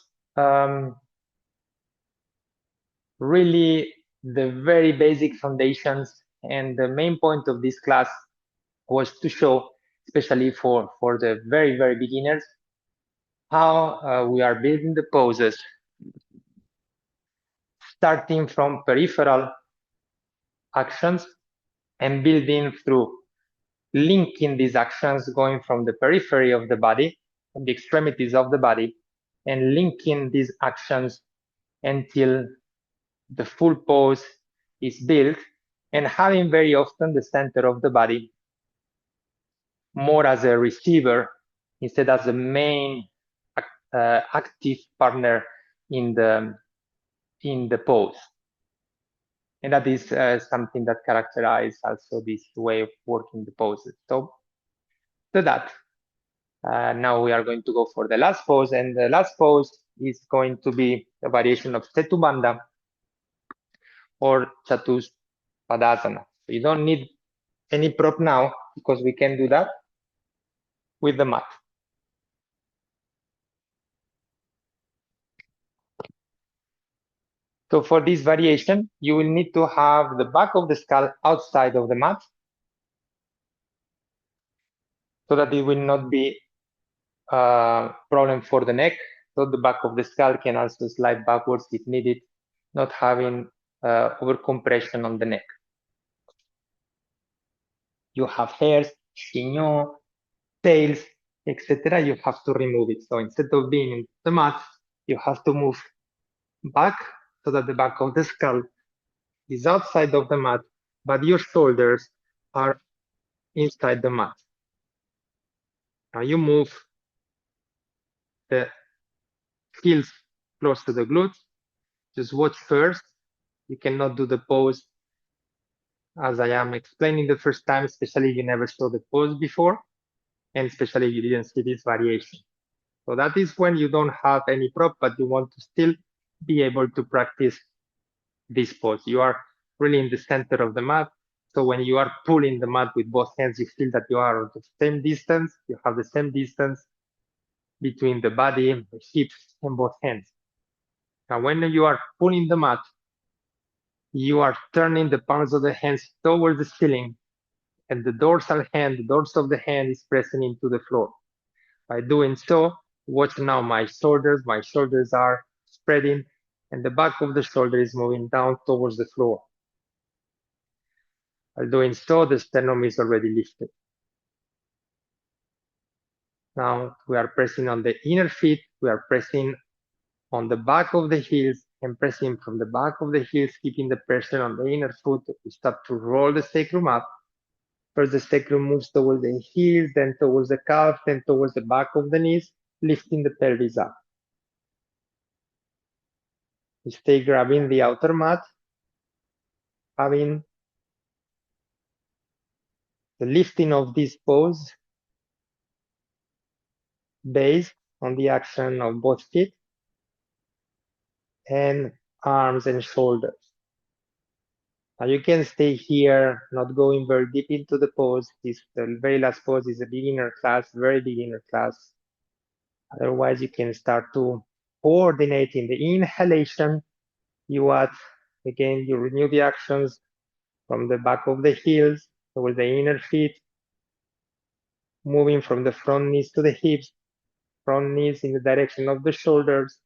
really the very basic foundations. And the main point of this class was to show, especially for the very, very beginners, how we are building the poses, starting from peripheral actions and building through linking these actions, going from the periphery of the body, from the extremities of the body, and linking these actions until the full pose is built, and having very often the center of the body more as a receiver instead as the main active partner in the pose. And that is something that characterizes also this way of working the poses. So that now we are going to go for the last pose, and the last pose is going to be a variation of Setu Bandha or Chatush Padasana. So you don't need any prop now because we can do that with the mat. So for this variation, you will need to have the back of the skull outside of the mat so that it will not be a problem for the neck. So the back of the skull can also slide backwards if needed, not having over compression on the neck. You have hairs, chignon, tails, etc. You have to remove it. So instead of being in the mat, you have to move back so that the back of the skull is outside of the mat, but your shoulders are inside the mat. Now you move the heels close to the glutes. Just watch first. You cannot do the pose as I am explaining the first time, especially if you never saw the pose before, and especially if you didn't see this variation. So that is when you don't have any prop, but you want to still be able to practice this pose. You are really in the center of the mat, So when you are pulling the mat with both hands, you feel that you are at the same distance, you have the same distance between the body, the hips, and both hands. Now when you are pulling the mat, you are turning the palms of the hands towards the ceiling, and the dorsal of the hand is pressing into the floor. By doing so, watch now my shoulders are spreading, and the back of the shoulder is moving down towards the floor. By doing so, the sternum is already lifted. Now we are pressing on the inner feet, we are pressing on the back of the heels and pressing from the back of the heels, keeping the pressure on the inner foot. We start to roll the sacrum up. First, the sacrum moves towards the heels, then towards the calf, then towards the back of the knees, lifting the pelvis up. We stay grabbing the outer mat, having the lifting of this pose based on the action of both feet and arms and shoulders. Now you can stay here, not going very deep into the pose. The very last pose is a beginner class, very beginner class. Otherwise, you can start to coordinate in the inhalation. You add, again, you renew the actions from the back of the heels towards the inner feet, moving from the front knees to the hips, front knees in the direction of the shoulders,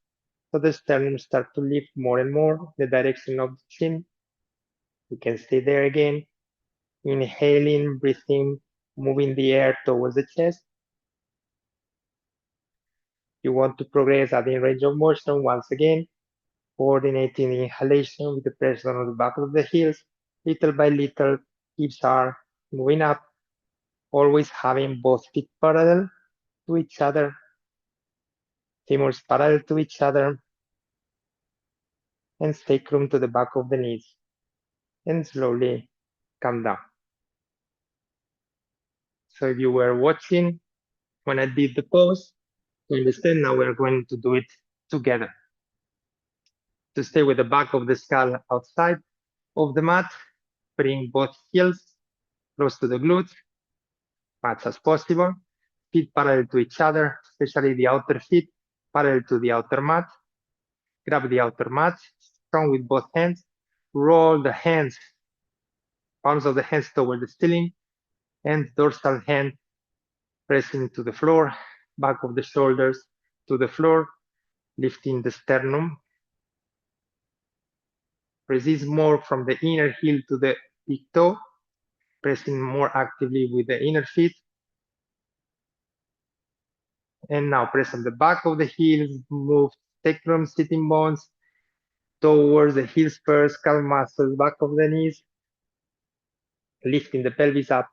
so the sternum start to lift more and more the direction of the chin. You can stay there again, inhaling, breathing, moving the air towards the chest. You want to progress at the range of motion once again, coordinating the inhalation with the pressure on the back of the heels. Little by little, hips are moving up, always having both feet parallel to each other, femurs parallel to each other, and sacrum to the back of the knees, and slowly come down. So if you were watching when I did the pose, to understand, now we're going to do it together. To stay with the back of the skull outside of the mat, bring both heels close to the glutes, much as possible. Feet parallel to each other, especially the outer feet parallel to the outer mat. Grab the outer mat, strong with both hands. Roll the hands, palms of the hands toward the ceiling, and dorsal hand pressing to the floor, back of the shoulders to the floor, lifting the sternum. Resist more from the inner heel to the big toe, pressing more actively with the inner feet. And now press on the back of the heels, move sacrum, sitting bones towards the heel spurs, calf muscles, back of the knees, lifting the pelvis up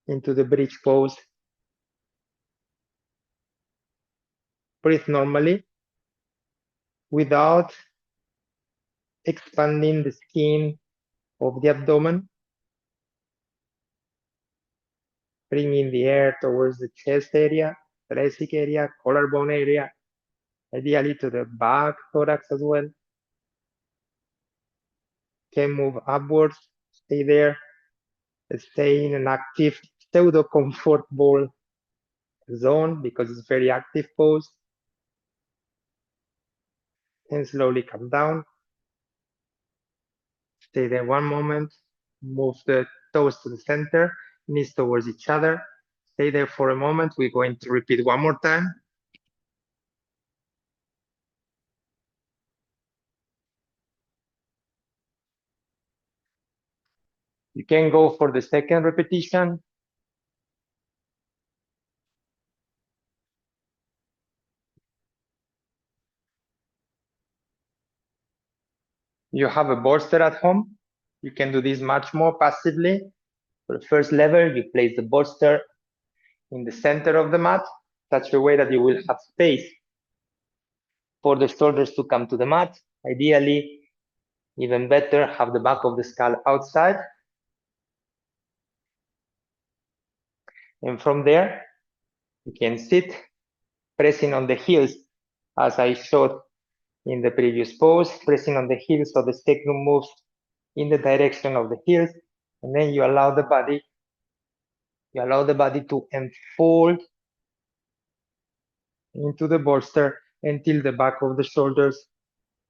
into the bridge pose. Breathe normally without expanding the skin of the abdomen. Bringing the air towards the chest area, thoracic area, collarbone area, ideally to the back thorax as well. Can move upwards, stay there, stay in an active pseudo comfortable zone because it's very active pose. And slowly come down. Stay there one moment, move the toes to the center, knees towards each other. Stay there for a moment. We're going to repeat one more time. You can go for the second repetition. You have a bolster at home. You can do this much more passively. For the first level, you place the bolster in the center of the mat, such a way that you will have space for the shoulders to come to the mat. Ideally, even better, have the back of the skull outside. And from there, you can sit, pressing on the heels, as I showed in the previous pose, pressing on the heels so the sacrum moves in the direction of the heels, and then you allow the body to unfold into the bolster until the back of the shoulders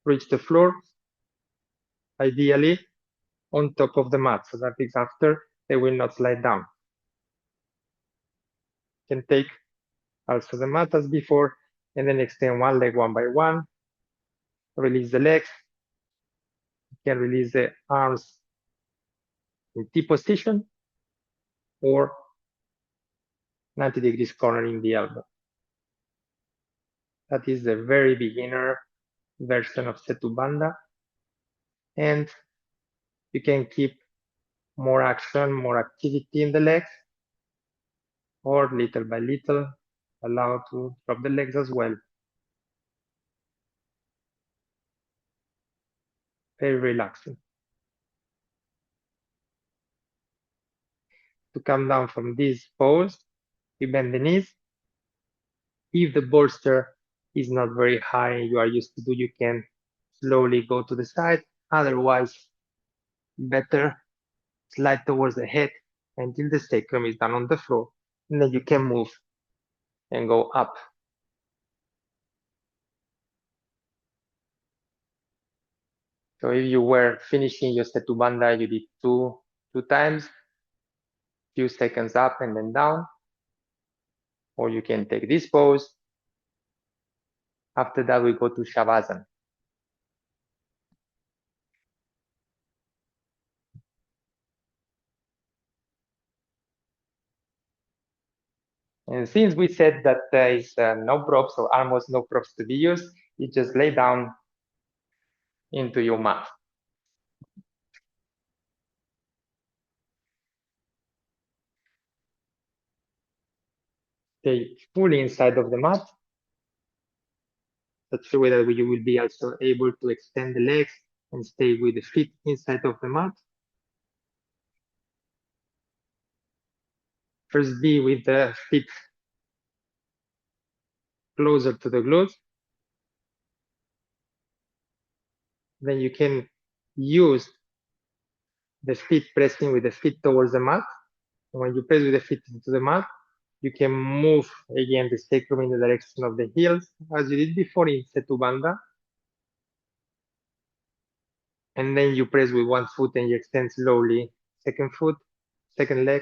reach the floor, ideally on top of the mat, so that is after they will not slide down. You can take also the mat as before, and then extend one leg one by one, release the legs. You can release the arms in T position or 90 degrees cornering the elbow. That is the very beginner version of Setu Bandha, and you can keep more action, more activity in the legs, or little by little allow to drop the legs as well. Very relaxing. To come down from this pose, you bend the knees. If the bolster is not very high, you are used to do, you can slowly go to the side. Otherwise, better slide towards the head until the sacrum is down on the floor. And then you can move and go up. So if you were finishing your Setu Bandha, you did two times, few seconds up and then down. Or you can take this pose. After that, we go to Shavasana. And since we said that there is no props or almost no props to be used, you just lay down into your mat. Stay fully inside of the mat. That's the way that you will be also able to extend the legs and stay with the feet inside of the mat. First be with the feet closer to the glutes. Then you can use the feet pressing with the feet towards the mat. And when you press with the feet into the mat, you can move again the sacrum in the direction of the heels, as you did before in Setu Bandha. And then you press with one foot and you extend slowly second foot, second leg,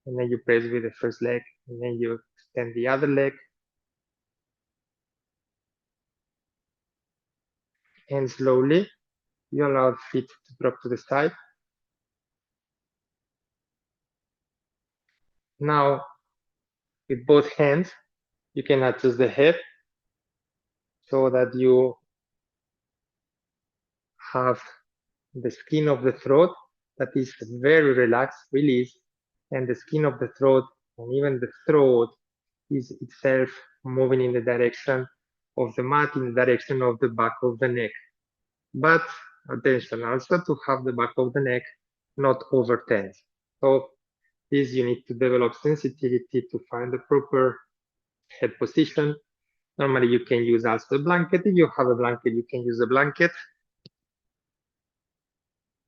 and then you press with the first leg, and then you extend the other leg. And slowly, you allow the feet to drop to the side. Now, with both hands, you can adjust the head so that you have the skin of the throat that is very relaxed, released, and the skin of the throat and even the throat is itself moving in the direction of the mat, in the direction of the back of the neck. But attention also to have the back of the neck not over tense. So this you need to develop sensitivity to find the proper head position. Normally you can use also a blanket. If you have a blanket, you can use a blanket.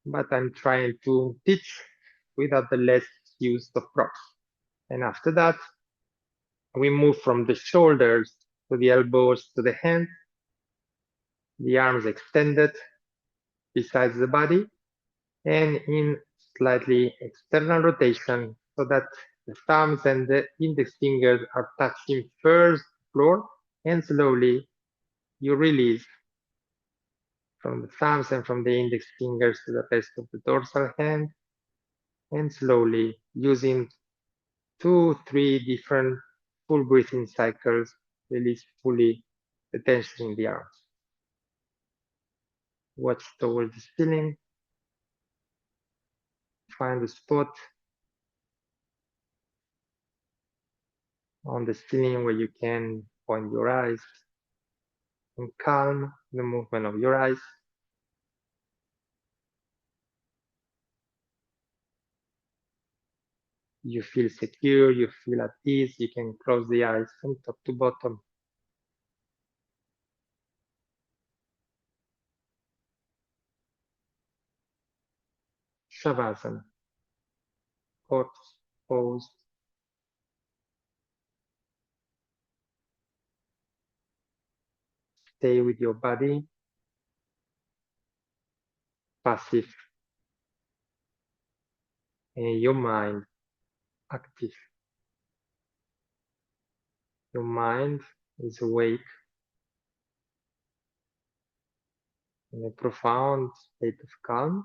But I'm trying to teach without the less use of props. And after that, we move from the shoulders to the elbows to the hands, the arms extended besides the body, and in slightly external rotation so that the thumbs and the index fingers are touching first floor, and slowly you release from the thumbs and from the index fingers to the rest of the dorsal hand, and slowly using 2-3 different full breathing cycles, release fully the tension in the arms. Watch towards the ceiling, find the spot on the ceiling where you can point your eyes and calm the movement of your eyes. You feel secure, you feel at ease, you can close the eyes from top to bottom. Shavasana, corpse pose. Stay with your body, passive, and your mind active. Your mind is awake in a profound state of calm,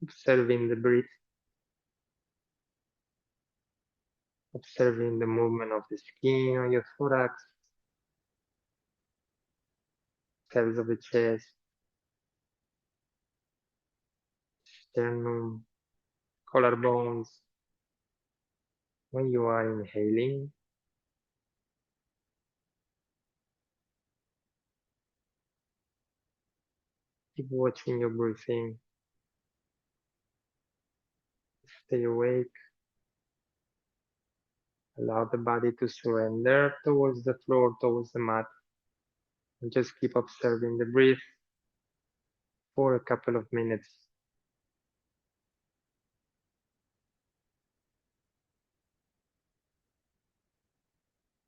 observing the breath, observing the movement of the skin on your thorax, cells of the chest, sternum, collarbones. When you are inhaling, keep watching your breathing. Stay awake. Allow the body to surrender towards the floor, towards the mat. And just keep observing the breath for a couple of minutes.